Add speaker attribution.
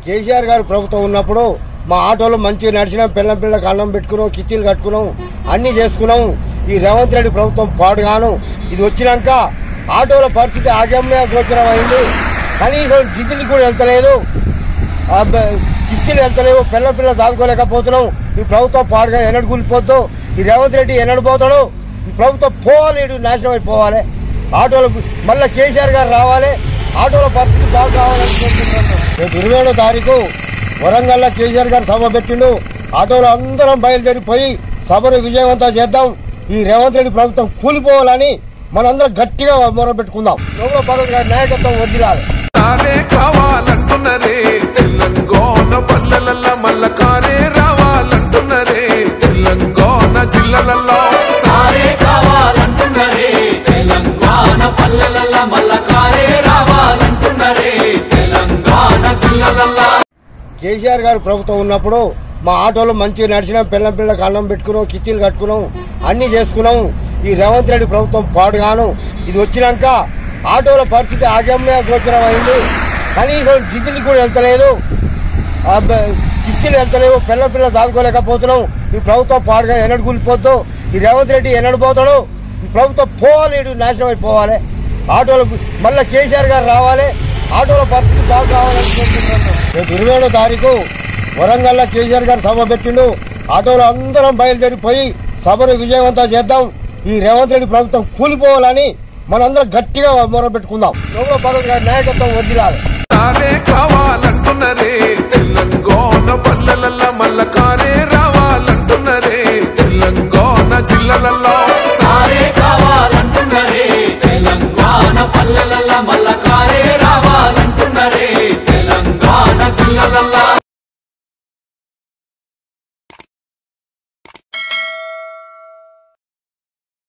Speaker 1: కేసీఆర్ గారు ప్రభుత్వం ఉన్నప్పుడు మా ఆటోలో మంచిగా నడిచినాం, పిల్లలకు అన్నం పెట్టుకున్నాం, కిచ్చీలు కట్టుకున్నాం, అన్నీ చేసుకున్నాం. ఈ రేవంత్ రెడ్డి ప్రభుత్వం పాడుగాను. ఇది వచ్చినాక ఆటోల పరిస్థితి ఆగమ్య గోచరం అయింది. కనీసం గిద్దెలు కూడా వెళ్తలేదు, కిచ్చీలు వెళ్తలేవు, పిల్ల దాదుకోలేకపోతున్నాం. ఈ ప్రభుత్వం పాడుగా ఎన్నడు కూలిపోద్దు. ఈ రేవంత్ రెడ్డి ఎన్నడు పోతాడు. ఈ ప్రభుత్వం పోవాలి, నాశనం అయిపోవాలి. ఆటోలు మళ్ళీ కేసీఆర్ గారు రావాలి, ఆటోల పరిస్థితి బాగా కావాలని కోరుకుంటున్నాం. రేపు 27వ తారీఖు వరంగల్లో కేసీఆర్ గారు సభ పెట్టిండు. ఆటోలో అందరం బయలుదేరిపోయి సభను విజయవంతం చేద్దాం. ఈ రేవంత్ రెడ్డి ప్రభుత్వం కూలిపోవాలని మనందరం గట్టిగా మొరపెట్టుకుందాం. లోపల భగత్ గారి నాయకత్వం వదిలాలి.
Speaker 2: కావాలంటున్నరే తెలంగాణ పల్లెలల్లా మల్ల కారే రావాలంటున్నరే తెలంగాణ జిల్లాలల్లో
Speaker 3: సారే కావాలంటున్నరే తెలంగాణ పల్లెలల్లా మల్ల కారే రావాలంటున్నరే తెలంగాణ జిల్లాలల్లో.
Speaker 1: కేసీఆర్ గారు ప్రభుత్వం ఉన్నప్పుడు మా ఆటోలో మంచిగా నడిచినాం, పిల్లలకు అన్నం పెట్టుకున్నాం, కిచ్చీలు కట్టుకున్నాం, అన్నీ చేసుకున్నాం. ఈ రేవంత్ రెడ్డి ప్రభుత్వం పాడుగాను. ఇది వచ్చినాక ఆటోల పరిస్థితి ఆగమ్య గోచరం అయింది. కనీసం గిద్దెలు కూడా వెళ్తలేదు, కిచ్చీలు వెళ్తలేవు, పిల్ల దాదుకోలేకపోతున్నాం. ఈ ప్రభుత్వం పాడుగా ఎన్నడు కూలిపోద్దు. ఈ రేవంత్ రెడ్డి ఎన్నడు పోతాడు. ఈ ప్రభుత్వం పోవాలి, నాశనం అయిపోవాలి. ఆటోలు మళ్ళీ కేసీఆర్ గారు రావాలి, ఆటోల పరిస్థితి బాగా కావాలని కోరుకుంటున్నాం. రేపు 27వ తారీఖు వరంగల్లో కేసీఆర్ గారు సభ పెట్టిండు. ఆటోలో అందరం బయలుదేరిపోయి సభను విజయవంతం చేద్దాం. ఈ రేవంత్ రెడ్డి ప్రభుత్వం కూలిపోవాలని మనందరం గట్టిగా మొరపెట్టుకుందాం. లోపల భగత్ గారి నాయకత్వం వదిలాలి.
Speaker 2: కావాలంటున్నరే తెలంగాణ పల్లెలల్లా మల్ల కారే రావాలంటున్నరే తెలంగాణ జిల్లాలల్లో
Speaker 3: సారే కావాలంటున్నరే తెలంగాణ పల్లెలల్లా మల్ల కారే రావాలంటున్నరే తెలంగాణ జిల్లాలల్లో.